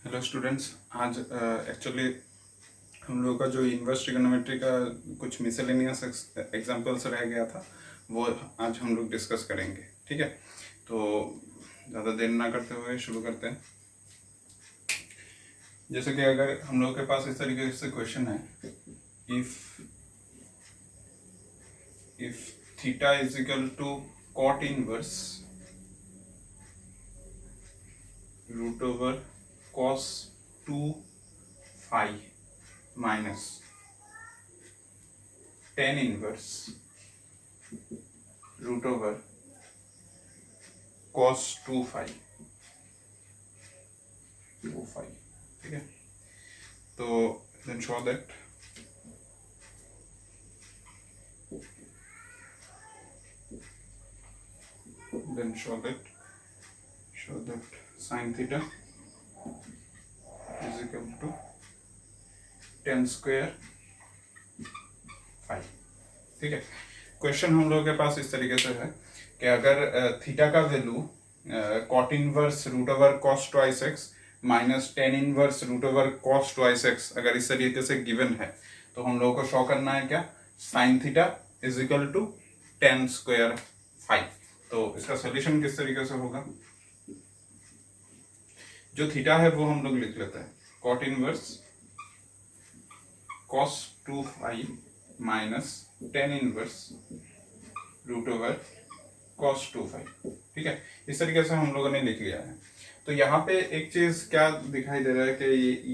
Hello students. आज actually हम लोगों का जो इन्वर्स ट्रिग्नोमेट्री का कुछ मिसलेनियस एग्जांपल्स रह गया था वो आज हम लोग डिस्कस करेंगे। ठीक है, तो ज़्यादा देर ना करते हुए शुरू करते हैं। जैसे कि अगर हम लोग के पास इस तरीके से क्वेश्चन है, if theta is equal to cot inverse root over cos 2 phi minus tan inverse root over cos 2 phi. ठीक है, तो then show that sin theta is equal to tan square phi. ठीक है, क्वेश्चन हम लोगों के पास इस तरीके से है कि अगर थीटा का value cot inverse root over cos twice x minus tan inverse root over cos twice x अगर इस तरीके से गिवन है तो हम लोगों को शो करना है क्या, sine theta is equal to tan square phi. तो इसका सोल्यूशन किस तरीके से होगा, जो थीटा है वो हम लोग लिख लेते हैं cot inverse cos 2 phi minus tan inverse root over cos 2 phi. ठीक है, इस तरीके से हम लोगों ने लिख लिया है। तो यहाँ पे एक चीज क्या दिखाई दे रहा है कि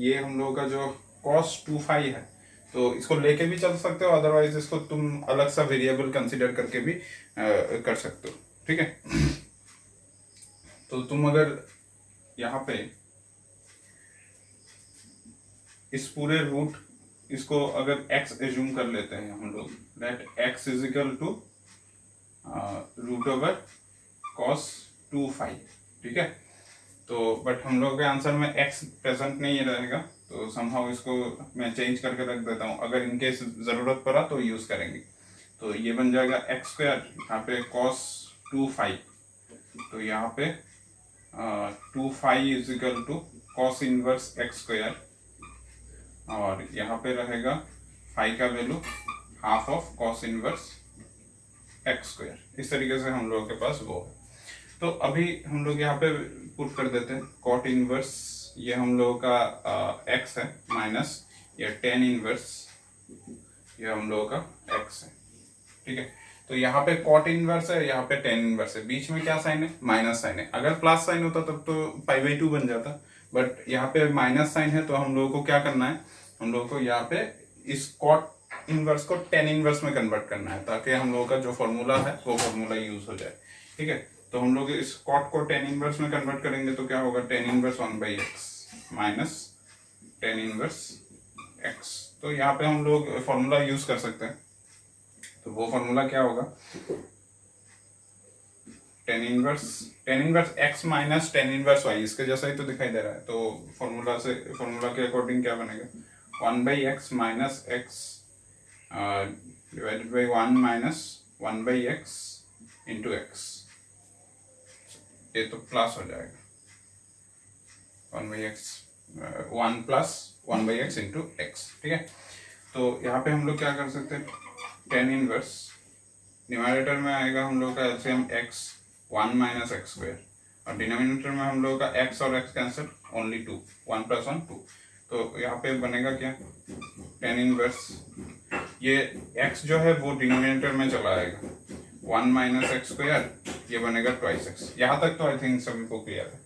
ये हम लोगों का जो cos 2 फाई है तो इसको लेके भी चल सकते हो, अदरवाइज इसको तुम अलग सा वेरिएबल कंसिडर करके भी कर सकते हो। ठीक है, तो तुम अगर यहाँ पे इस पूरे रूट इसको अगर x एज्यूम कर लेते हैं हम लोग, that x is equal to root over cos 2 phi. ठीक है, तो बट हम लोग के आंसर में x प्रेजेंट नहीं रहेगा तो समहाउ इसको मैं चेंज करके रख देता हूँ, अगर इनकेस जरूरत पड़ा तो यूज करेंगे। तो ये बन जाएगा एक्स स्क्वायर, यहाँ पे कॉस 2 फाई, तो यहाँ पे 2 phi is equal to cos inverse x square, और यहाँ पे रहेगा फाई का value half of cos inverse x square. इस तरीके से हम लोगों के पास वो है। तो अभी हम लोग यहाँ पे पुट कर देते हैं कॉट इनवर्स, ये हम लोगों का एक्स है, माइनस ये टेन इनवर्स ये हम लोगों का एक्स है। ठीक है, तो यहाँ पे कॉट इनवर्स है, यहाँ पे टेन इनवर्स है, बीच में क्या साइन है, माइनस साइन है। अगर प्लस साइन होता तब तो पाई बाई 2 बन जाता, बट यहाँ पे माइनस साइन है तो हम लोगों को क्या करना है, हम लोगों को यहाँ पे इस कॉट इनवर्स को टेन इनवर्स में कन्वर्ट करना है ताकि हम लोगों का जो फॉर्मूला है वो फॉर्मूला यूज हो जाए। ठीक है, तो हम लोग इस कॉट को टेन इनवर्स में कन्वर्ट करेंगे तो क्या होगा, tan inverse 1/x minus tan inverse x। तो यहाँ पे हम लोग फॉर्मूला यूज कर सकते हैं, तो वो फॉर्मूला क्या होगा, tan inverse x minus tan inverse y, इसके जैसा ही तो दिखाई दे रहा है। तो फॉर्मूला के अकॉर्डिंग क्या बनेगा, 1/x minus x divided by 1 minus 1/x into x, ये तो प्लस हो जाएगा 1/x 1 plus 1/x into x. ठीक है, तो यहाँ पे हम लोग क्या कर सकते हैं, टेन इनवर्स न्यूमरेटर में आएगा हम लोग का LCM x 1 minus x square, और डिनोमिनेटर में हम लोग का x और x कैंसिल, ओनली 2, 1 प्लस 1 2। तो यहाँ पे बनेगा क्या, टेन इनवर्स ये x जो है वो डिनोमिनेटर में चला आएगा, 1 माइनस एक्स स्क्वायर ये बनेगा ट्वाइस एक्स। यहाँ तक तो आई थिंक सभी को क्लियर है,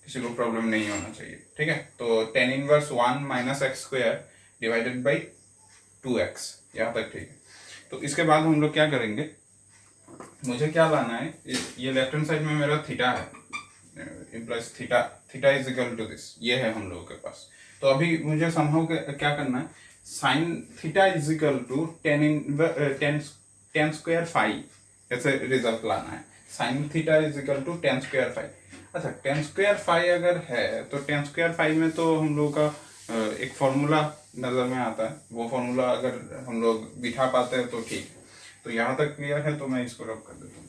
किसी को प्रॉब्लम नहीं होना चाहिए। ठीक है, तो tan inverse 1 minus x square divided by 2x, यहाँ तक ठीक है। तो इसके बाद हम लोग क्या करेंगे, मुझे क्या लाना है, ये लेफ्ट हैंड साइड में मेरा थीटा है, implies theta is equal to this, ये है हम लोगों के पास। तो अभी मुझे समहाउ क्या करना है, sine theta is equal to tan square phi, ऐसे रिजल्ट लाना है। Sine theta is equal to tan square phi. अच्छा, टेन स्क्वायर फाई अगर है तो टेन स्क्वायर फाई में तो हम लोग का एक फॉर्मूला नजर में आता है, वो फॉर्मूला अगर हम लोग बिठा पाते हैं तो ठीक है। तो यहाँ तक क्लियर है, तो मैं इसको रब कर देता हूँ।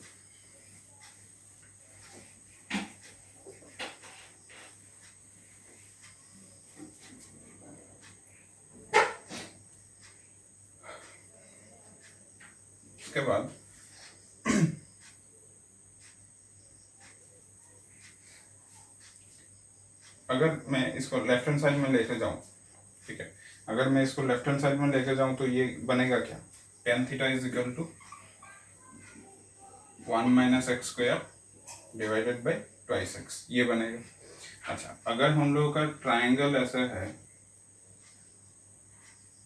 उसके बाद अगर मैं इसको लेफ्ट हैंड साइड में लेके जाऊं, ठीक है, अगर मैं इसको लेफ्ट हैंड साइड में लेके जाऊं तो ये बनेगा क्या, tan theta is equal to 1 minus x square divided by twice x, ये बनेगा। अच्छा, अगर हम लोगों का ट्राइंगल ऐसे है,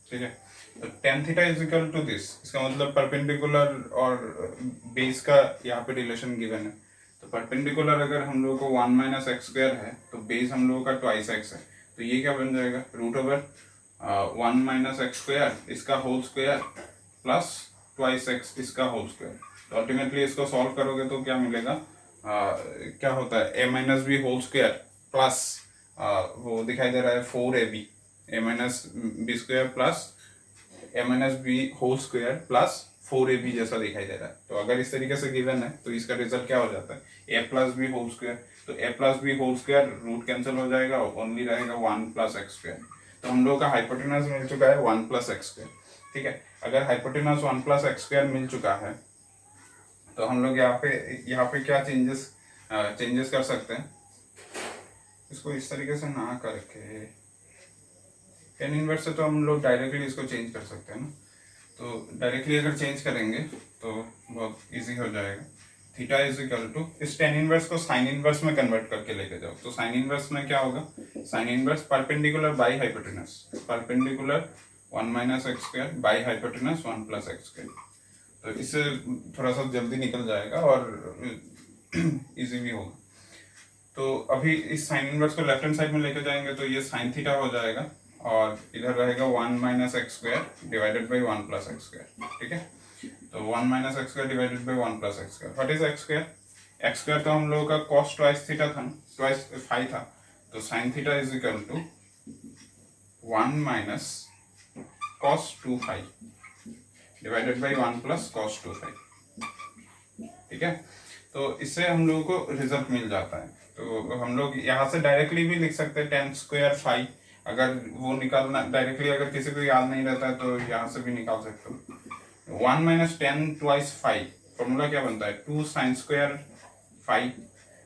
ठीक है, तो tan theta is equal to this, इसका मतलब परपेंडिकुलर और बेस का यहाँ पे रिलेशन गिवन है। तो परपेंडिकुलर अगर हम लोगों को 1 माइनस एक्स स्क्वायर है तो बेस हम लोगों का ट्वाइस एक्स है, तो ये क्या बन जाएगा, root over 1 minus x square इसका whole square plus twice x इसका होल स्क्वायर। तो अल्टीमेटली इसको सॉल्व करोगे तो क्या मिलेगा, क्या होता है, a minus b whole square plus वो दिखाई दे रहा है 4ab, a minus b square plus a minus b whole square plus 4ab जैसा दिखाई दे रहा है। तो अगर इस तरीके से गिवन है तो इसका रिजल्ट क्या हो जाता है, a plus b whole square, तो a plus b whole square root cancel हो जाएगा, ओनली रहेगा 1 प्लस एक्स स्क्वायर। तो हम लोगों का हाइपोटेनस मिल चुका है 1 प्लस एक्स स्क्वायर, ठीक है। अगर हाइपोटेनस 1 प्लस एक्स स्क्वायर मिल चुका है तो हम लोग यहाँ पे क्या चेंजेस कर सकते हैं, इसको इस तरीके से ना करके टेन इनवर्स से तो हम लोग डायरेक्टली इसको चेंज कर सकते हैं ना, तो डायरेक्टली अगर चेंज करेंगे तो बहुत इजी हो जाएगा। थीटा इज इक्वल टू, इस टेन इनवर्स को साइन इनवर्स में कन्वर्ट करके लेके जाओ, तो साइन इनवर्स में क्या होगा, sine inverse perpendicular by hypotenuse, perpendicular 1 minus x square by hypotenuse 1 plus x square. तो इससे थोड़ा सा जल्दी निकल जाएगा और इजी भी होगा। तो अभी इस साइन इनवर्स को लेफ्ट हैंड साइड में लेके जाएंगे तो ये साइन थीटा हो जाएगा और इधर रहेगा 1 minus x square divided by 1 plus x square, ठीक है। तो 1 minus x square divided by 1 plus x square, what is x square, x square तो हम लोगों का कॉस ट्वाइस थीटा था, ट्वाइस फाई था, तो sine theta is equal to 1 minus cos 2 phi divided by 1 plus cos 2 phi, ठीक है। तो इससे हम लोगों को रिजल्ट मिल जाता है। तो हम लोग यहाँ से डायरेक्टली भी लिख सकते हैं tan स्क्वायर फाई, अगर वो निकालना डायरेक्टली अगर किसी को याद नहीं रहता है तो यहाँ से भी निकाल सकते हो। 1 minus tan twice phi, formula क्या बनता है, 2 साइन स्क्वायर फाई,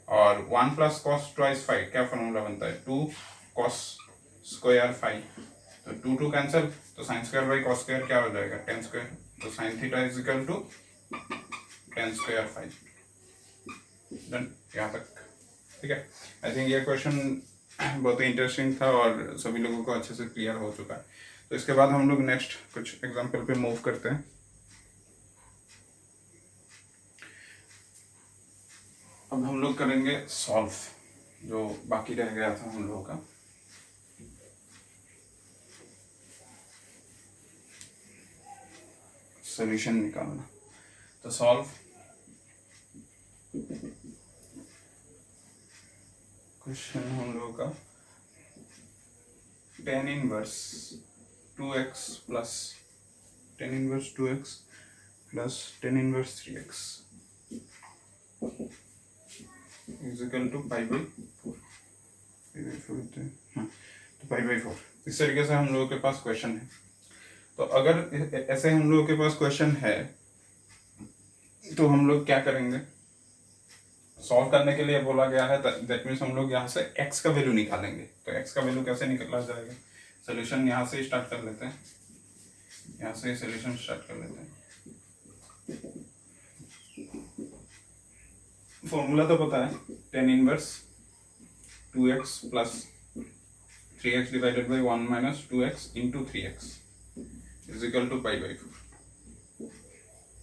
और 1 प्लस कॉस ट्वाइस फाई क्या फॉर्मूला बनता है, 2 कॉस स्क्वायर फाई। तो 2 2 कैंसिल, तो sine square by cos square क्या हो जाएगा, टेन स्क्वायर, तो sine theta is equal to tan square phi. Done, यहाँ तक ठीक है। आई थिंक ये क्वेश्चन बहुत ही इंटरेस्टिंग था और सभी लोगों को अच्छे से क्लियर हो चुका है। तो इसके बाद हम लोग नेक्स्ट कुछ एग्जांपल पे मूव करते हैं। अब हम लोग करेंगे सॉल्व, जो बाकी रह गया था हम लोगों का। सॉल्यूशन निकालना, तो सॉल्व क्वेश्चन हम लोगों का tan inverse 2x plus tan inverse 2x plus tan inverse 3x is equal to pi by 4, तो पाई बाई 4। इस तरीके से हम लोगों के पास क्वेश्चन है। तो अगर ऐसे हम लोगों के पास क्वेश्चन है तो हम लोग क्या करेंगे, सॉल्व करने के लिए बोला गया है, दैट मीन्स हम लोग यहाँ से x का वैल्यू निकालेंगे। तो x का वैल्यू कैसे निकाला जाएगा, सोल्यूशन यहाँ से स्टार्ट कर लेते हैं, यहाँ से सोल्यूशन स्टार्ट कर लेते हैं। फॉर्मूला तो पता है, tan inverse 2x plus 3x divided by 1 minus 2x into 3x is equal to pi by 4।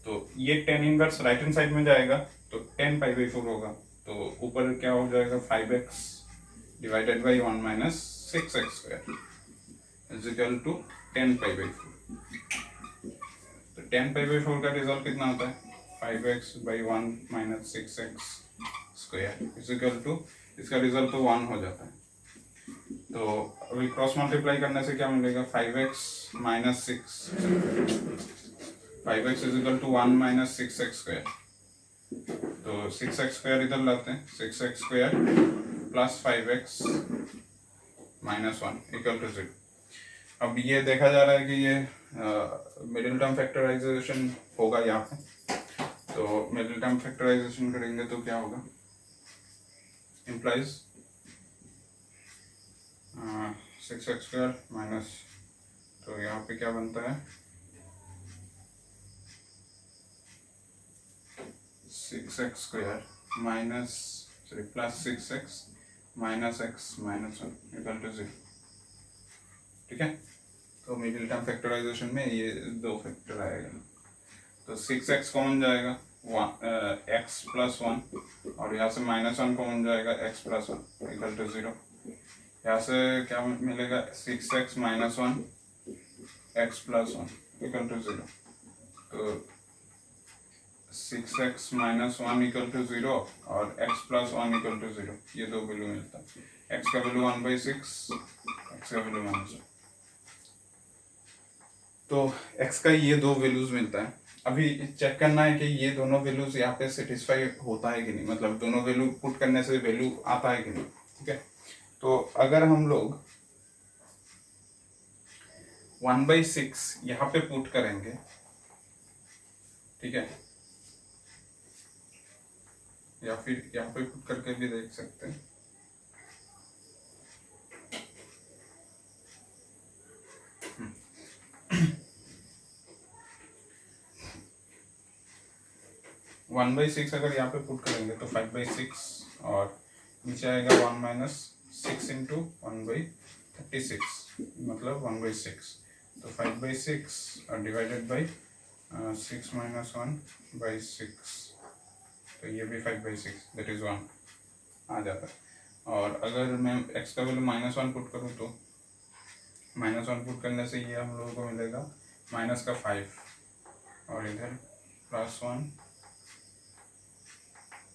तो ये tan inverse right hand side में जाएगा तो 10 पाई बाई 4 होगा, तो ऊपर क्या हो जाएगा 5x divided by 1 minus 6x square is equal to 10 pi by 4। तो 10 पाई बाई 4 का रिजल्ट कितना होता है, 5x by 1 minus 6x square is equal to, इसका रिजल्ट तो 1 हो जाता है। तो अभी क्रॉस मल्टीप्लाई करने से क्या मिलेगा, 5x minus 5x is equal to 1 minus 6x square. तो 6x स्क्वायर इधर लाते हैं, 6x square plus 5x minus 1 equal to 0। अब ये देखा जा रहा है कि ये मिडिल टर्म फैक्टराइजेशन होगा यहाँ पे, तो मिडिल टर्म फैक्टराइजेशन करेंगे तो क्या होगा, इम्प्लाइज 6x² माइनस, तो यहाँ पे क्या बनता है 6x² minus plus 6x minus x minus 1 equal to 0। ठीक है, तो मिडिल टर्म फैक्टराइजेशन में ये दो फैक्टर आएगा, तो 6x कॉमन जाएगा, x प्लस 1, और यहाँ से माइनस 1 कॉमन जाएगा, x प्लस 1 इक्वल टू 0। यहाँ से क्या मिलेगा 6x minus 1 x plus 1 equal to 0, तो 6x माइनस 1 इक्वल टू 0 और x प्लस 1 इक्वल टू 0, ये दो वैल्यू मिलता है। x का वैल्यू 1/6, x का वैल्यू -1, तो x का ये दो वैल्यूज मिलता है। अभी चेक करना है कि ये दोनों वैल्यूज यहाँ पे सेटिस्फाई होता है कि नहीं, मतलब दोनों वैल्यू पुट करने से वैल्यू आता है कि नहीं। ठीक है, तो अगर हम लोग 1/6 यहाँ पे पुट करेंगे, ठीक है, या फिर यहाँ पे पुट करके भी देख सकते हैं। वन बाई सिक्स अगर यहाँ पे पुट करेंगे तो 5/6, और नीचे आएगा 1 माइनस 6 इंटू 1/36, मतलब 1/6, तो 5/6 डिवाइडेड बाई 6 माइनस 1/6, तो ये भी 5/6 दैट इज 1 आ जाता है। और अगर मैं x का वैल्यू -1 पुट करूँ तो -1 पुट करने से ये हम लोगों को मिलेगा माइनस का 5, और इधर +1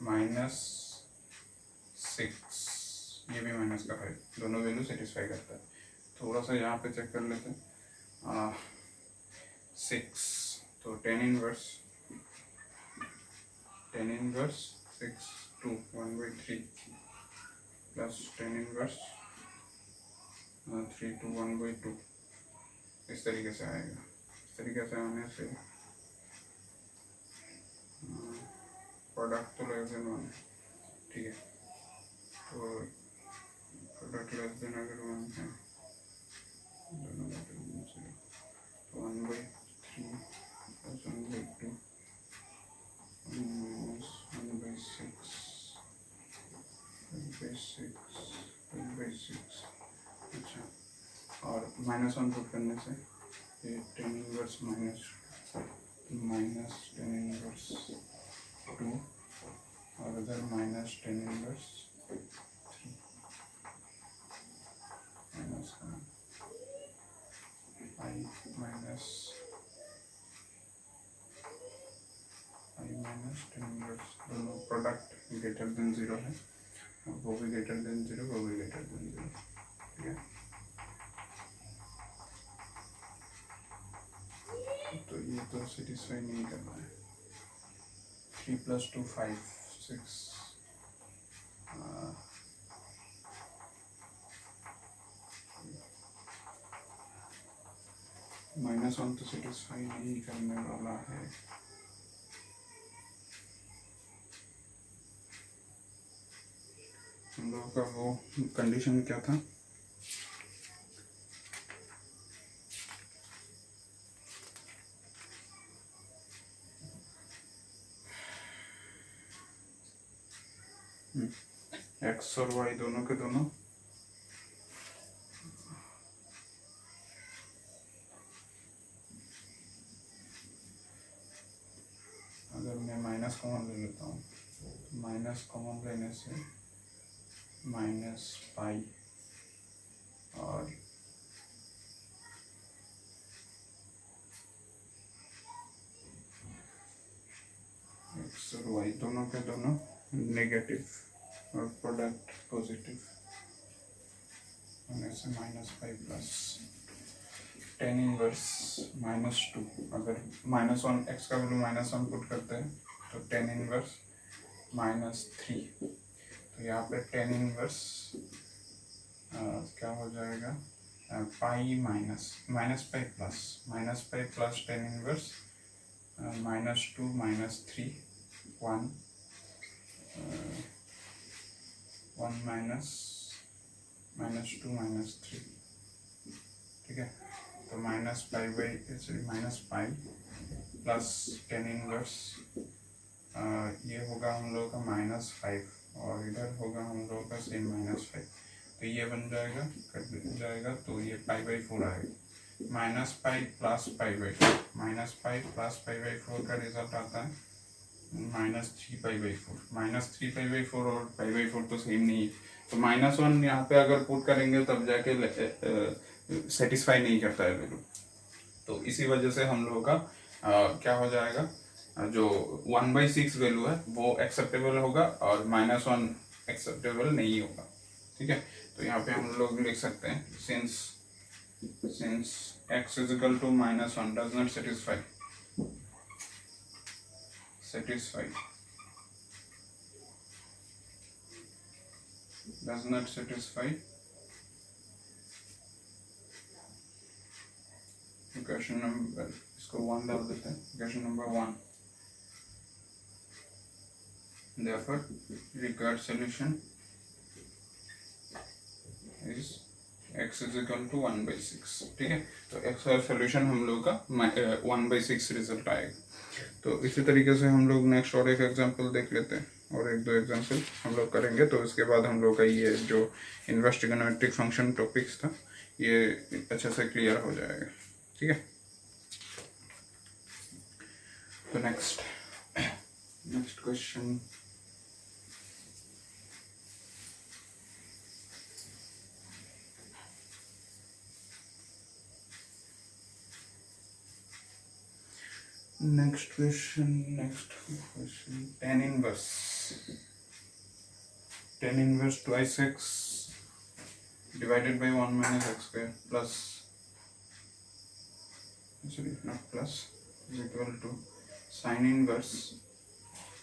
-6, ये भी माइनस का 5, दोनों वैल्यू सेटिस्फाई करता है। थोड़ा सा यहाँ पे चेक कर लेते हैं, 6, तो tan inverse 6 2 1/3 plus tan inverse 3 2 1/2, इस तरीके से आएगा। इस तरीके से आने से प्रोडक्ट तो लेस देन 1 है, ठीक है, तो प्रोडक्ट लेस देन अगर 1 है, दोनों तो 1/3 प्लस 1/2 माइनस 1/6 1/6, अच्छा, और -1 पुट करने से ये tan inverse minus tan inverse 2, और इधर minus tan inverse 3 minus i minus tan inverse, दोनों प्रोडक्ट ग्रेटर देन 0 है, वो भी ग्रेटर देन 0, वो भी ग्रेटर देन 0, ठीक है। तो ये तो सेटिस्फाई नहीं करना है। 3 + 2 5 6, -1 तो सेटिस्फाई नहीं करने वाला है। हम लोगों का वो कंडीशन क्या था, x और y दोनों के दोनों अगर मैं माइनस कॉमन ले लेता हूँ, माइनस कॉमन लेने से -π, और x और y दोनों के दोनों नेगेटिव और प्रोडक्ट पॉजिटिव होने से -π प्लस tan इनवर्स -2, अगर -1 x का वैल्यू -1 पुट करते हैं तो tan इनवर्स -3, तो यहाँ पे tan इनवर्स क्या हो जाएगा pi minus pi plus tan inverse -2 -3 1 1 -2 -3, ठीक है। तो minus pi plus tan inverse ये होगा हम लोगों का -5 और इधर होगा हम लोगों का सेम -5, तो ये बन जाएगा, कट जाएगा, तो ये पाई/4 आएगा। माइनस पाई प्लस पाई/4 का रिजल्ट आता है -3 पाई/4 और पाई/4 तो सेम नहीं है, तो -1 यहाँ पे अगर पुट करेंगे तब जाके सेटिस्फाई नहीं करता है वैल्यू, तो इसी वजह से हम लोगों का क्या हो जाएगा, जो 1/6 वैल्यू है वो एक्सेप्टेबल होगा और -1 एक्सेप्टेबल नहीं होगा, ठीक है। तो यहाँ पे हम लोग लिख सकते हैं since x is equal to -1 does not satisfy equation number, इसको 1 डाल देते हैं, equation number 1, therefore required solution is x is equal to 1/6, ठीक है। तो x का सोल्यूशन हम लोग का 1/6 रिजल्ट आएगा। तो इसी तरीके से हम लोग नेक्स्ट और एक एग्जांपल देख लेते हैं, और एक दो एग्जांपल हम लोग करेंगे, तो इसके बाद हम लोग का ये जो इनवर्स ट्रिगोनोमेट्रिक फंक्शन टॉपिक्स था ये अच्छे से क्लियर हो जाएगा, ठीक है। तो next question, next question tan inverse twice x divided by 1 minus x square plus, sorry not plus, is equal to sin inverse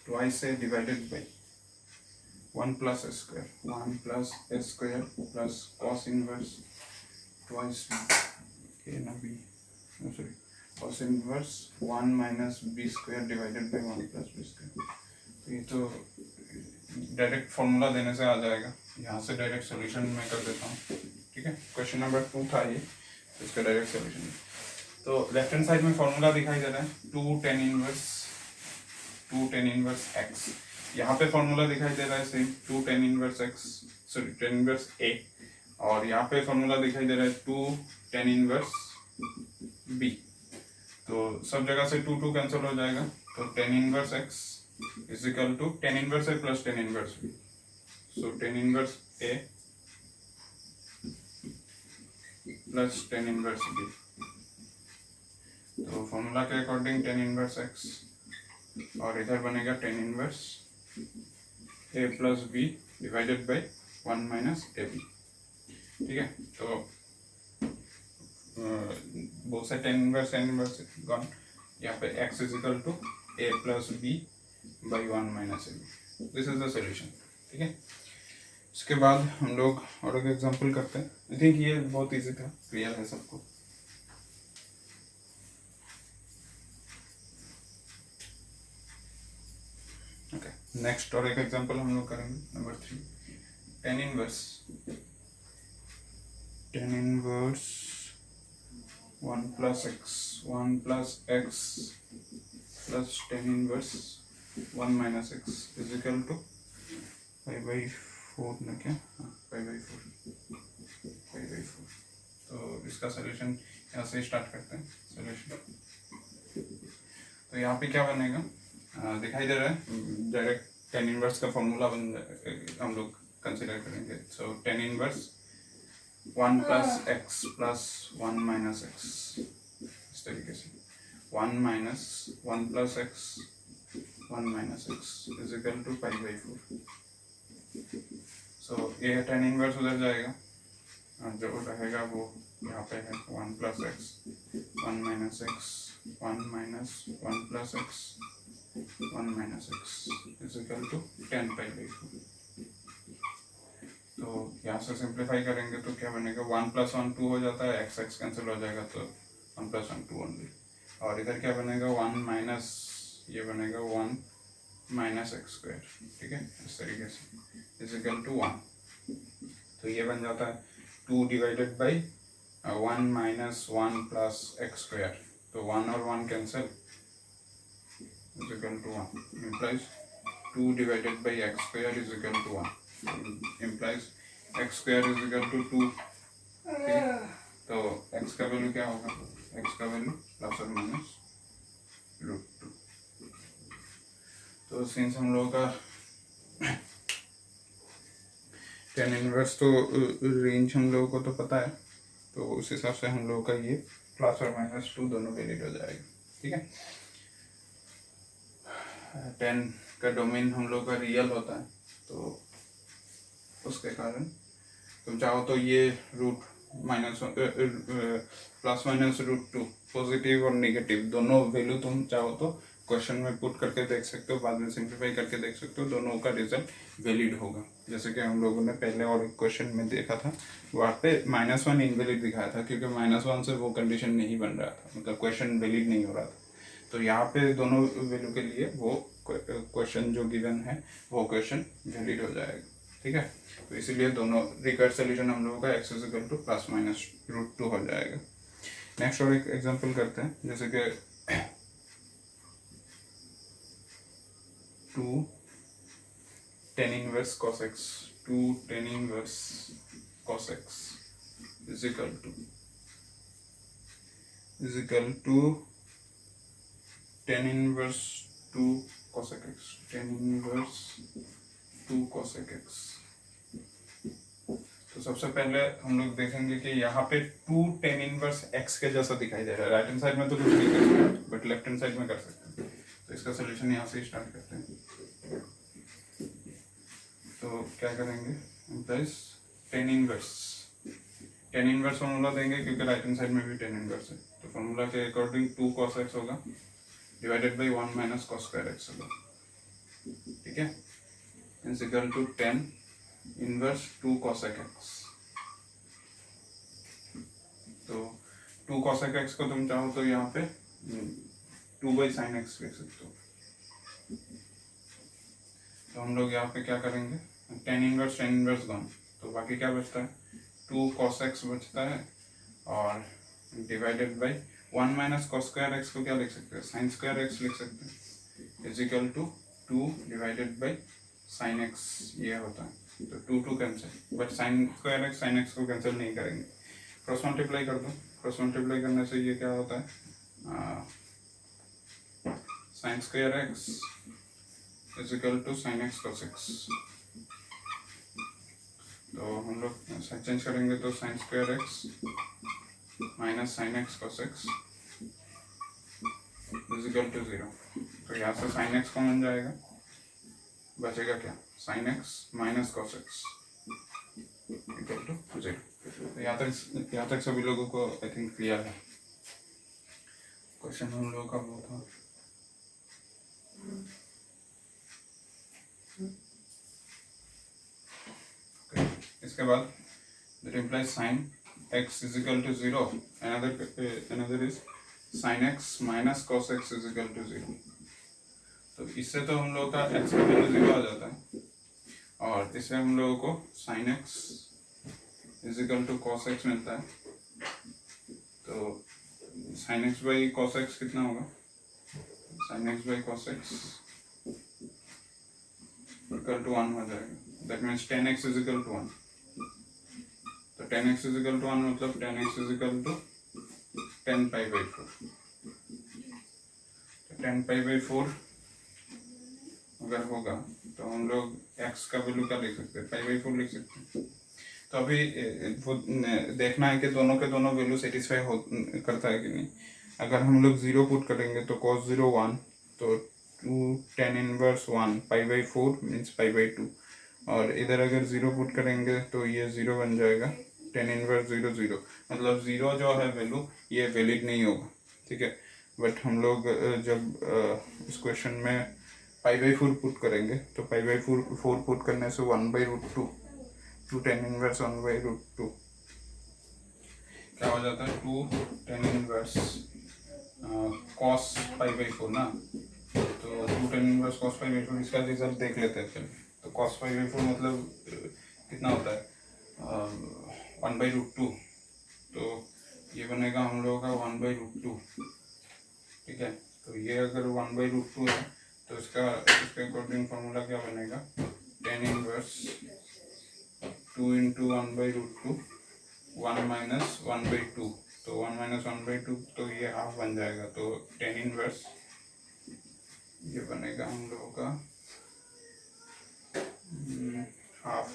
twice a divided by 1 plus s square plus cos inverse twice cos inverse 1 minus b square divided by 1 plus b square। तो ये तो direct formula देने से आ जाएगा, यहाँ से direct solution मैं कर देता हूँ, ठीक है। क्वेश्चन नंबर 2 था ये, तो इसका डायरेक्ट सॉल्यूशन, तो लेफ्ट हैंड साइड में फॉर्मूला दिखाई दे रहा है 2 tan इनवर्स x, यहाँ पे फॉर्मूला दिखाई दे रहा है same 2 tan inverse x, sorry tan inverse a, और यहाँ पे फॉर्मूला दिखाई दे रहा है 2 tan इनवर्स b, तो सब जगह से 2 कैंसिल हो जाएगा, तो tan inverse x is equal to tan inverse a plus tan inverse b, so tan inverse a plus tan inverse b, तो फॉर्मूला के अकॉर्डिंग tan इनवर्स x और इधर बनेगा tan inverse a plus b divided by 1 minus ab, ठीक है। तो बहुत से tan इनवर्स गॉन, यहाँ पे x is equal to a plus b by 1 minus ab, this is the solution, ठीक है। इसके बाद हम लोग और एक एग्जांपल करते हैं, आई थिंक ये बहुत इजी था, क्लियर है सबको। ओके, नेक्स्ट और एक एग्जांपल हम लोग करेंगे, number 3, tan inverse 1 plus x plus tan inverse 1 minus x is equal to 5/4 ना क्या, 5/4, तो इसका सॉल्यूशन यहाँ से स्टार्ट करते हैं सॉल्यूशन। तो यहाँ पे क्या बनेगा, दिखाई दे रहा है, डायरेक्ट tan इनवर्स का फॉर्मूला हम लोग कंसिडर करेंगे, सो tan inverse 1 plus x plus 1 minus x, इस तरीके से 1 minus 1 plus x 1 minus x is equal to 5/4, so ये tan इनवर्स उधर जाएगा, जो रहेगा वो यहाँ पे है 1 plus x 1 minus x 1 minus 1 plus x 1 minus x is equal to 10 π/4, तो यहाँ यहाँ से सिंप्लीफाई करेंगे तो क्या बनेगा, 1 + 1 2 हो जाता है, x कैंसिल हो जाएगा तो 1 + 1 2 ओनली। और इधर क्या बनेगा, 1 माइनस ये बनेगा 1 माइनस x², ठीक है, इस तरीके से इजिकल टू 1। तो ये बन जाता है 2 divided by 1 minus 1 plus x², तो 1 और 1 cancel is equal to 1 implies 2 divided by x² is equal to 1 implies x² is equal to 2, ठीक है। तो x का वैल्यू क्या होगा, x का वैल्यू प्लस और माइनस √2। तो सिंस हम लोगों का tan इनवर्स तो रेंज हम लोगों को तो पता है, तो उस हिसाब से हम लोगों का ये प्लस और माइनस 2 दोनों वैलिड हो जाएगा, ठीक है। tan का डोमेन हम लोग का रियल होता है, तो उसके कारण तुम चाहो तो ये root minus plus minus √2 positive और नेगेटिव दोनों वैल्यू तुम चाहो तो क्वेश्चन में पुट करके देख सकते हो, बाद में सिंप्लीफाई करके देख सकते हो, दोनों का रिजल्ट वैलिड होगा। जैसे कि हम लोगों ने पहले और एक क्वेश्चन में देखा था, वहाँ पे -1 इनवैलिड दिखाया था क्योंकि -1 से वो कंडीशन नहीं बन रहा था, मतलब क्वेश्चन वैलिड नहीं हो रहा था। तो यहाँ पे दोनों वैल्यू के लिए वो क्वेश्चन जो गिवन है वो क्वेश्चन वैलिड हो जाएगा, ठीक है। तो इसीलिए दोनों रिक्वायर्ड सोल्यूशन हम लोगों का x equal two plus minus √2 हो जाएगा। नेक्स्ट और एक एग्जांपल करते हैं, जैसे कि 2 tan inverse cos x, 2 tan inverse cos x is equal to tan inverse 2 cosec x, tan inverse 2 cosec x। तो सबसे पहले हम लोग देखेंगे कि यहाँ पे 2 tan इनवर्स x के जैसा दिखाई दे रहा है, राइट हैंड साइड में तो कुछ नहीं कर सकते बट लेफ्ट हैंड साइड में कर सकते हैं। तो इसका सोल्यूशन यहाँ से स्टार्ट करते हैं। तो क्या करेंगे, प्लस tan इनवर्स फॉर्मूला देंगे क्योंकि राइट हैंड साइड में भी tan इनवर्स है, तो फॉर्मूला के अकॉर्डिंग 2 cos x होगा divided by 1 minus cos² x होगा, ठीक है, is equal to tan inverse 2 cosec x। तो 2 cosec x को तुम चाहो तो यहाँ पे 2/sin x लिख सकते हो। तो हम लोग यहाँ पे क्या करेंगे, tan इनवर्स गॉन, तो बाकी क्या बचता है, 2 cos x बचता है और divided by 1 minus cos² x को क्या लिख सकते हैं, sin² x लिख सकते हैं, is equal to 2 divided by sin x ये होता है। तो 2 cancel, but sin² x sin x को कैंसिल नहीं करेंगे, क्रॉस मल्टीप्लाई कर दो। क्रॉस मल्टीप्लाई करने से ये क्या होता है, sin² x is equal to sin x cos x। तो हम लोग चेंज करेंगे तो sin² x minus sin x cos x is equal to 0। तो यहाँ से sin x कॉमन जाएगा, बचेगा क्या, sin x minus cos x equal to 0। तो यहाँ तक सभी लोगों को आई थिंक क्लियर है। क्वेश्चन हम लोगों का वो था, इसके बाद that implies sin x is equal to 0, another is sin x minus cos x is equal to 0। तो इससे तो हम लोगों का x का वैल्यू 0 आ जाता है और इससे हम लोगों को sin x is equal to cos x मिलता है। तो sin x by cos x कितना होगा, sin x by cos x equal to 1 हो जाएगा, that means tan x is equal to 1। तो tan x is equal to 1 मतलब tan x is equal to tan pi by 4। तो tan pi by 4 अगर होगा तो हम लोग x का वैल्यू क्या लिख सकते हैं, pi by 4 लिख सकते हैं। तो अभी वो देखना है कि दोनों के दोनों वैल्यू सेटिस्फाई करता है कि नहीं। अगर हम लोग 0 पुट करेंगे तो cos 0 1, तो 2 tan inverse 1 pi by 4 means pi by 2, और इधर अगर 0 पुट करेंगे तो ये 0 बन जाएगा, tan इनवर्स 0 0, मतलब 0 जो है वैल्यू ये वैलिड नहीं होगा, ठीक है। बट हम लोग जब इस क्वेश्चन में pi by 4 पुट करेंगे तो pi by 4 पुट करने से 1/√2 टू टेन इनवर्स 1/√2 क्या हो जाता है, 2 टेन इनवर्स cos π/4 ना, तो 2 टेन इनवर्स cos π/4 इसका रिजल्ट देख लेते हैं चलिए। तो cos π/4 मतलब कितना होता है 1/√2, तो ये बनेगा हम लोगों का 1/√2, ठीक है। तो ये अगर 1/√2 है तो इसके अकॉर्डिंग फॉर्मूला क्या बनेगा, टेन इनवर्स 2 इंटू 1/√2 1 माइनस 1/2, तो 1 माइनस 1/2 तो ये हाफ बन जाएगा, तो टेन इनवर्स ये बनेगा हम लोगों का हाफ,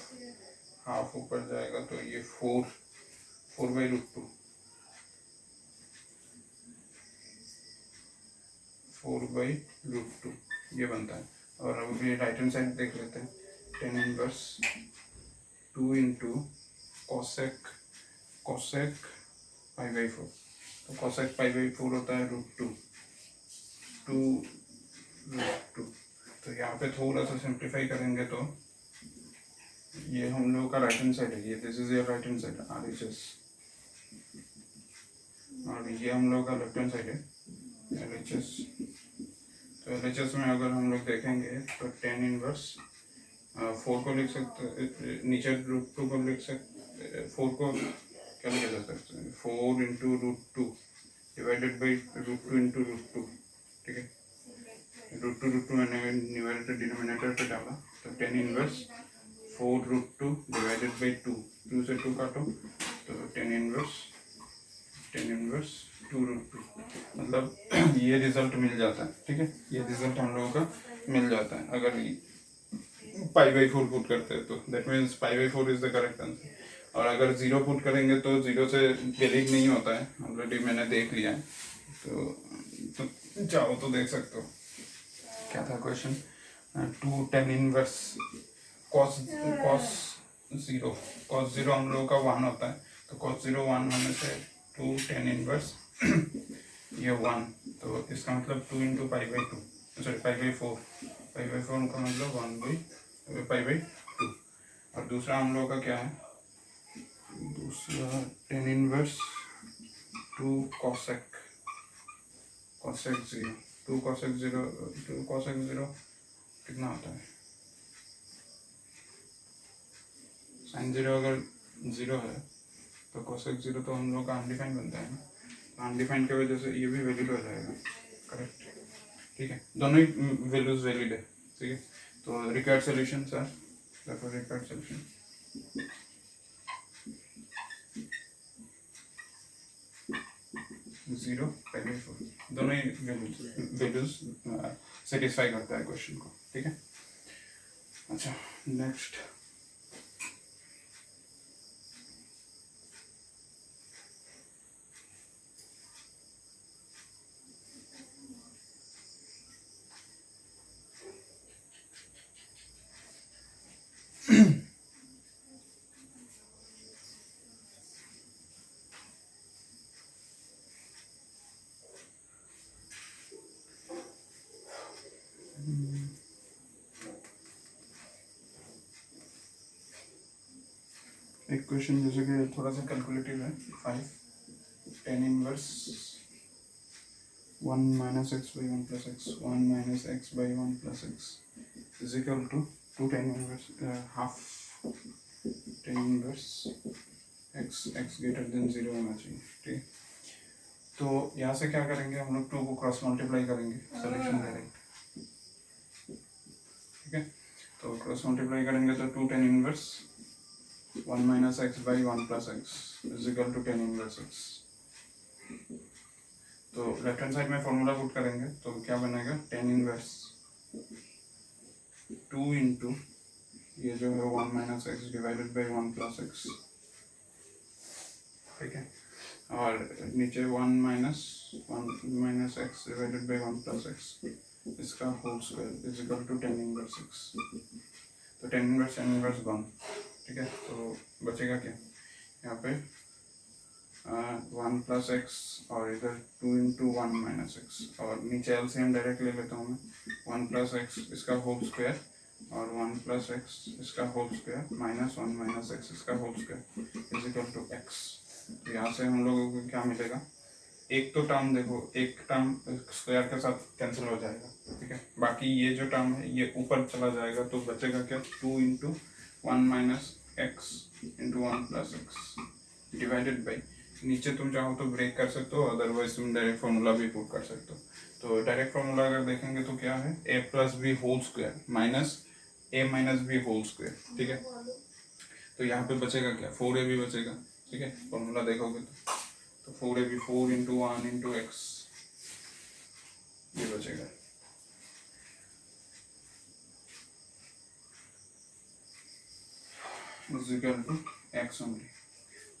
हाफ ऊपर जाएगा तो ये 4/√2 4/√2 ये बनता है। और अब ये राइट हैंड साइड देख लेते हैं, टेन इनवर्स 2 इंटू कोसेक π/4, तो कोसेक π/4 होता है √2 2√2। तो यहाँ पे थोड़ा सा सिंप्लीफाई करेंगे तो ये हम लोगों का राइट हैंड साइड है, ये this is your right hand side RHS, और ये हम लोगों का लेफ्ट हैंड साइड है LHS। तो LHS में अगर हम लोग देखेंगे तो टेन इनवर्स 4 को लिख सकते, नीचे √2 को लिख सकते, 4 को क्या लिखा जा सकता है, 4 इंटू √2 डिवाइडेड बाई √2 इंटू √2, ठीक है। √2 मैंने न्यूमरेटर डिनोमिनेटर पे डाला, तो टेन इनवर्स 4√2 डिवाइडेड बाई 2 से 2 काटो तो टेन इनवर्स 2√2, मतलब ये रिजल्ट मिल जाता है, ठीक है। ये रिजल्ट हम लोगों का मिल जाता है अगर π/4 पुट करते हैं, तो that means π/4 is the correct answer. और अगर 0 पुट करेंगे तो 0 से डिलीट नहीं होता है, ऑलरेडी मैंने देख लिया है, तो चाहो तो देख सकते हो। क्या था क्वेश्चन, 2 टेन इनवर्स cos 0 हम लोगों का 1 होता है, तो cos 0 1 होने से 2 टेन इनवर्स ये 1, तो इसका मतलब 2 इंटू π/2, सॉरी π/4 का मतलब 1/π/2। और दूसरा हम लोगों का क्या है, दूसरा टेन इनवर्स 2 cosec 0, 2 cosec 0 कितना होता है, sin 0 अगर 0 है तो cosec 0 तो हम लोग का अनडिफाइंड बनता है ना, अनडिफाइंड की वजह से ये भी वैलिड हो जाएगा, करेक्ट, ठीक है। दोनों ही वैल्यूज वैलिड है, ठीक है। तो required solution sir, required solution 0 π/4 दोनों ही वैल्यूज सेटिस्फाई करता है क्वेश्चन को, ठीक है। अच्छा नेक्स्ट, एक क्वेश्चन जैसे कि थोड़ा सा कैलकुलेटिव है, 5 tan inverse 1 minus x by 1 plus x 1 minus x by 1 plus x is equal to 2 10 inverse half 10 inverse x greater than 0 होना चाहिए, ठीक। तो यहाँ से क्या करेंगे हम लोग, 2 को क्रॉस मल्टीप्लाई करेंगे, सॉल्यूशन डायरेक्ट, ठीक है। तो क्रॉस मल्टीप्लाई करेंगे तो 2 10 inverse 1 minus x by 1 plus x is equal to 10 inverse x। तो लेफ्ट हैंड साइड में फॉर्मूला पुट करेंगे तो क्या बनेगा, 10 इनवर्स 2 इंटू ये जो है 1 minus x divided by 1 plus x, ठीक है। और नीचे 1 minus x divided by 1 plus x इसका whole square is equal to 10 inverse x. तो 10 इनवर्स गॉन, ठीक है। तो बचेगा क्या यहाँ पे 1 प्लस एक्स और इधर 2 इंटू 1 माइनस एक्स, और नीचे एलसीएम डायरेक्ट ले लेता हूँ मैं, 1 प्लस एक्स इसका होल स्क्वायर और 1 प्लस एक्स इसका whole square minus 1 minus x इसका whole square is equal to x. तो यहाँ से हम लोगों को क्या मिलेगा, एक तो टर्म देखो, एक टर्म स्क्वायर के साथ कैंसिल हो जाएगा, ठीक है, बाकी ये जो टर्म है ये ऊपर चला जाएगा, तो बचेगा क्या, 2 into 1 minus x into 1 plus x divided by, नीचे तुम चाहो तो ब्रेक कर सकते हो, अदरवाइज तुम डायरेक्ट फॉर्मूला भी पुट कर सकते हो। तो डायरेक्ट फॉर्मूला अगर देखेंगे तो क्या है, a plus b whole square minus a minus b whole square, ठीक है। तो यहाँ पे बचेगा क्या, 4a भी बचेगा, ठीक है, फॉर्मूला देखोगे तो 4a भी 4 इंटू 1 इंटू एक्स ये बचेगा। Is equal to x only.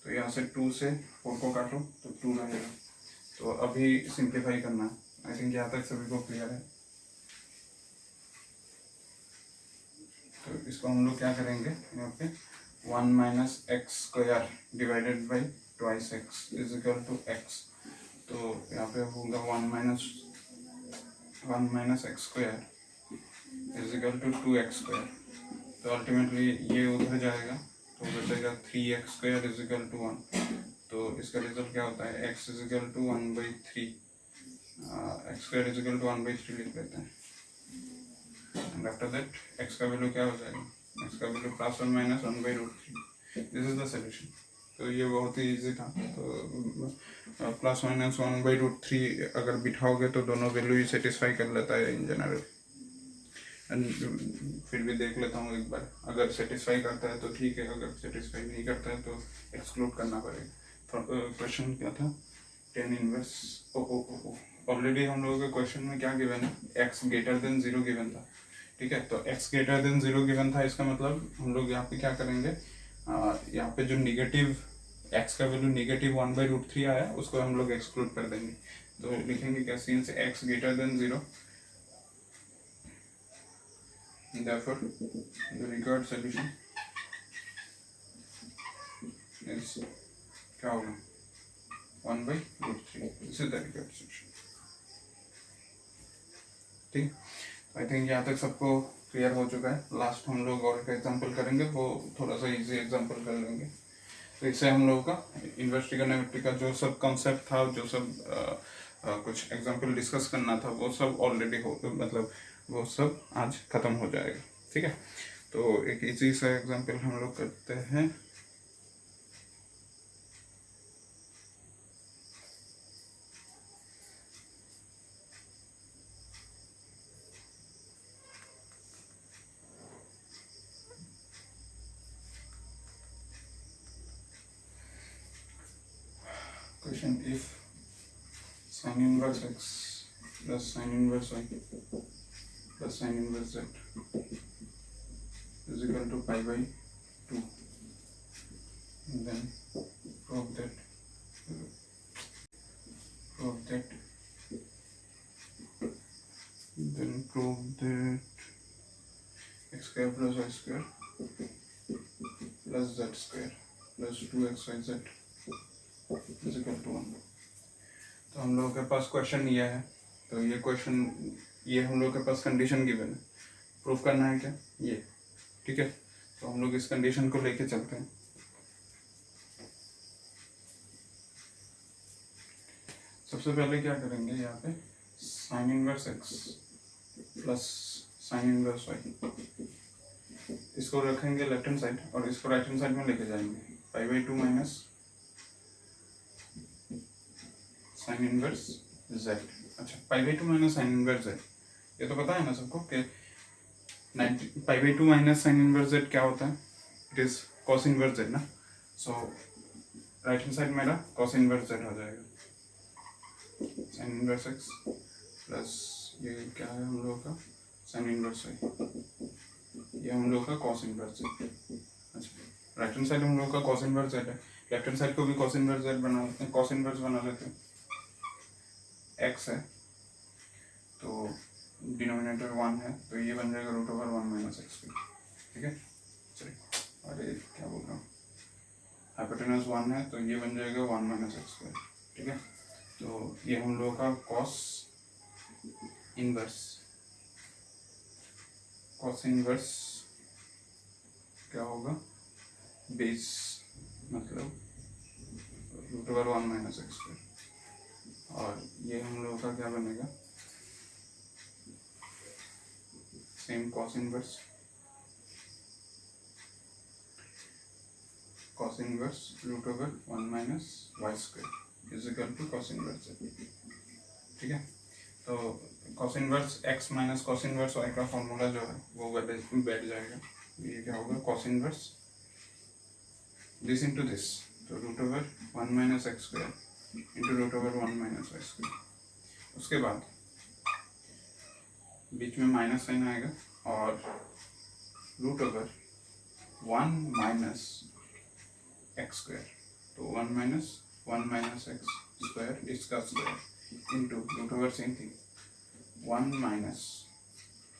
तो यहाँ से 2 से 4 को काटो तो 2 रहेगा। तो अभी सिंप्लीफाई करना है, आई थिंक यहाँ तक सभी को क्लियर है। तो इसको हम लोग क्या करेंगे, यहाँ पे 1 minus x square divided by twice x is equal to x. तो यहाँ पे होगा 1 minus x square is equal to 2x square. तो अल्टीमेटली ये उधर जाएगा तो बचेगा 3x square is equal to 1। तो इसका रिजल्ट क्या होता है, x is equal to 1/3, x square is equal to 1/3 लिख लेते हैं। एंड आफ्टर दैट x का वैल्यू क्या हो जाएगा, x का value plus 1 minus 1/√3। This is the solution. तो ये बहुत ही इजी था। तो प्लस माइनस 1/√3 अगर बिठाओगे तो दोनों वैल्यू ही सेटिस्फाई कर लेता है इन जनरल। एंड फिर भी देख लेता हूँ एक बार, अगर सेटिस्फाई करता है तो ठीक है, अगर सेटिस्फाई नहीं करता है तो एक्सक्लूड करना पड़ेगा। क्वेश्चन क्या था, टेन इनवर्स ऑलरेडी हम लोगों के क्वेश्चन में क्या गिवन है, एक्स ग्रेटर देन 0 गिवन था, ठीक है। तो एक्स ग्रेटर देन 0 गिवन था, इसका मतलब हम लोग यहाँ पे क्या करेंगे, यहाँ पे जो निगेटिव एक्स का वैल्यू निगेटिव 1/√3 आया उसको हम लोग एक्सक्लूड कर देंगे। तो लिखेंगे क्या, since x greater than 0 therefore the required solution is क्या होगा, 1/√3। This is the required solution. ठीक, आई थिंक यहाँ तक सबको क्लियर हो चुका है। लास्ट हम लोग और एक एग्जांपल करेंगे, वो थोड़ा सा इजी एग्जांपल कर लेंगे। तो इससे हम लोगों का इन्वर्स ट्रिगोनोमेट्री का जो सब कॉन्सेप्ट था, जो सब कुछ एग्जांपल डिस्कस करना था, वो सब ऑलरेडी हो, मतलब वो सब आज खत्म हो जाएगा, ठीक है। तो एक इजी सा एग्जांपल हम लोग करते हैं। Question, if sin inverse x plus sin inverse y plus sin inverse z is equal to pi by 2, and then prove that x square plus y square plus z square plus 2xyz is equal to 1। तो हम लोगों के पास question ये है। तो ये question, ये हम लोग के पास कंडीशन गिवन है, प्रूफ करना है क्या ये, ठीक है। तो हम लोग इस कंडीशन को लेके चलते हैं। सबसे पहले क्या करेंगे, यहाँ पे sine inverse x plus sine inverse y, इसको रखेंगे लेफ्ट हैंड साइड और इसको राइट हैंड साइड में लेके जाएंगे। Pi by 2 minus sine inverse z. अच्छा, pi by 2 minus sine inverse z, ये तो पता है ना सबको कि pi by 2 minus sine inverse z क्या होता है, it is cos inverse z ना। सो राइट हैंड साइड मेरा कॉस इनवर्स जेड हो जाएगा, साइन इनवर्स एक्स प्लस ये क्या है हम लोगों का साइन इनवर्स वाई, ये हम लोग का कॉस इनवर्स जेड। अच्छा, राइट हैंड साइड हम लोग का कॉस इनवर्स जेड है, लेफ्ट हैंड साइड को भी कॉस इनवर्स जेड बना, कॉस इनवर्स बना लेते हैं। एक्स है तो डिनोमिनेटर 1 है, तो ये बन जाएगा √1 माइनस एक्स, ठीक है। चलिए, अरे क्या बोल रहा हूँ, हाइपोटेनस 1 है तो ये बन जाएगा 1 माइनस एक्स स्क्वायर, ठीक है। तो ये हम लोगों का कॉस कॉस इनवर्स क्या होगा, बेस मतलब root over 1 minus x square, और ये हम लोगों का क्या बनेगा, same cos inverse root over 1 minus Y square is equal to cos inverse है। ठीक है, तो cos inverse x minus cos inverse y का फॉर्मूला जो है वो बैठ जाएगा। ये क्या होगा, cos inverse this into this, तो root over 1 minus x square into root over 1 minus Y square. उसके बाद बीच में माइनस साइन आएगा और root over 1 minus x square, तो 1 माइनस एक्स स्क्वायर इसका square into root over same thing 1 minus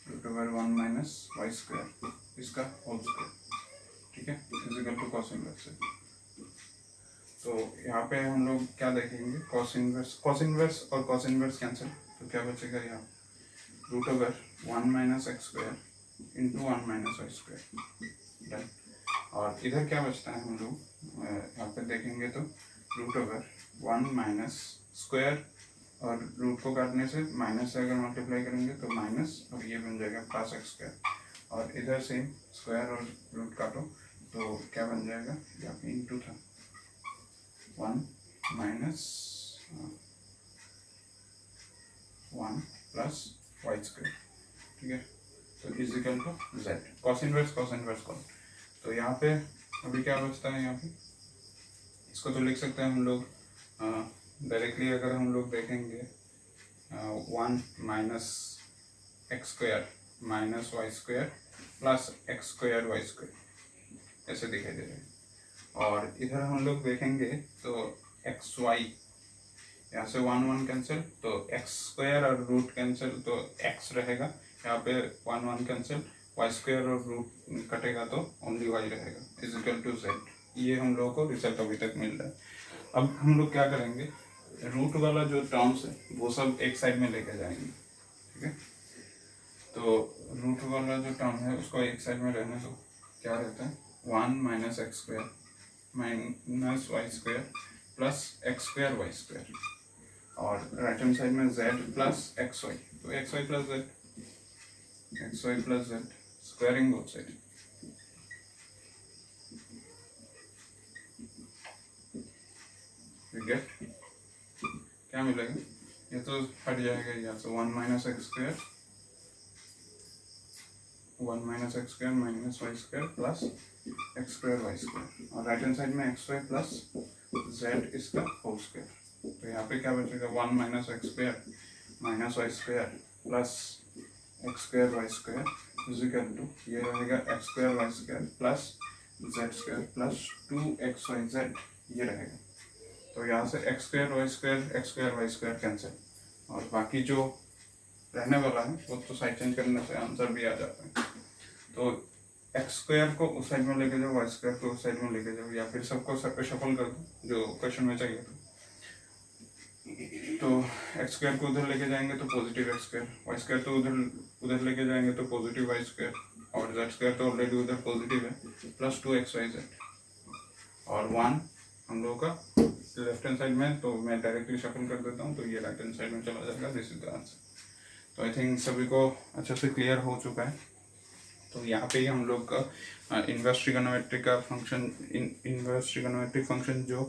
root over 1 minus Y square इसका whole square. ठीक है, is equal to cos inverse है। तो यहाँ पे हम लोग क्या देखेंगे, कॉस इनवर्स और कॉस इनवर्स कैंसिल, तो क्या बचेगा यहाँ root over 1 minus x square into 1 minus Y square done. और इधर क्या बचता है, हम लोग यहाँ पे देखेंगे तो रूट ओवर 1 माइनस स्क्वायर और रूट को काटने से माइनस से अगर मल्टीप्लाई करेंगे तो माइनस, और ये बन जाएगा प्लस एक्स स्क्वायर, और इधर से स्क्वायर और रूट काटो तो क्या बन जाएगा, यहाँ पे इंटू था 1 माइनस 1 प्लस वाई स्क्वायर। ठीक है, तो is equal to z, cos inverse cos. तो यहाँ पे अभी क्या बचता है, यहाँ पे इसको तो लिख सकते हैं हम लोग डायरेक्टली। अगर हम लोग देखेंगे 1 minus x square minus Y square plus x square Y square ऐसे दिखाई दे रहा है। और इधर हम लोग देखेंगे तो एक्स वाई, यहाँ से 1 कैंसिल, तो एक्स स्क्वायर और रूट कैंसिल तो एक्स रहेगा, यहाँ पे 1 कैंसिल, वाई स्क्वायर और रूट कटेगा तो ओनली वाई रहेगा, इज इक्वल टू जेड। ये हम लोगों को रिजल्ट अभी तक मिल रहा है। अब हम लोग क्या करेंगे, रूट वाला जो टर्म्स है वो सब एक साइड में लेके जाएंगे। ठीक है, तो रूट वाला जो टर्म है उसको एक साइड में रहने दो, क्या रहता है 1 minus x square minus Y square plus x square Y square, और राइट हैंड साइड में z प्लस एक्स वाई, तो x y plus z squaring both side. Get क्या मिलेगा, ये तो हट जाएगा यहाँ से 1 minus x square minus Y square plus x square Y square, और राइट हैंड साइड में एक्स वाई प्लस जेड इसका होल स्क्वायर। तो यहाँ पे क्या बचेगा 1 minus x square minus Y square plus x square Y square is equal to, ये रहेगा X square Y square plus Z square plus 2 XY Z, ये रहेगा। तो यहाँ से X square Y square cancel, और बाकी जो रहने वाला है वो तो साइड चेंज करने से आंसर भी आ जाता है। तो एक्स स्क्वायर को उस साइड में लेके जाओ, वाई स्क्वायर को उस साइड में लेके जाओ, या फिर सबको शफल कर दो जो क्वेश्चन में चाहिए। तो एक्स स्क्वायर को उधर लेके जाएंगे तो positive X square, Y square तो उधर लेके जाएंगे तो पॉजिटिव वाई स्क्वायर, और जेड स्क्वायर तो ऑलरेडी उधर पॉजिटिव है प्लस 2XY Z, और 1 हम लोगों का लेफ्ट हैंड साइड में, तो मैं डायरेक्टली शफल कर देता हूँ तो ये राइट हैंड साइड में चला जाएगा। This is the answer. तो आई थिंक सभी को अच्छे से क्लियर हो चुका है। तो यहाँ पे ही हम लोग का इनवर्स ट्रिगोनोमेट्रिक का फंक्शन, इनवर्स ट्रिगोनोमेट्रिक फंक्शन जो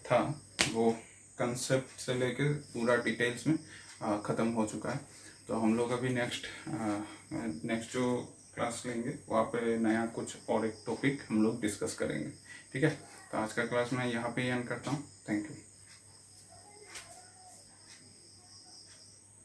था वो कंसेप्ट से लेकर पूरा डिटेल्स में ख़त्म हो चुका है। तो हम लोग अभी नेक्स्ट जो क्लास लेंगे वहाँ पे नया कुछ और एक टॉपिक हम लोग डिस्कस करेंगे। ठीक है, तो आज का क्लास मैं यहाँ पे ही एंड करता हूँ। Thank you.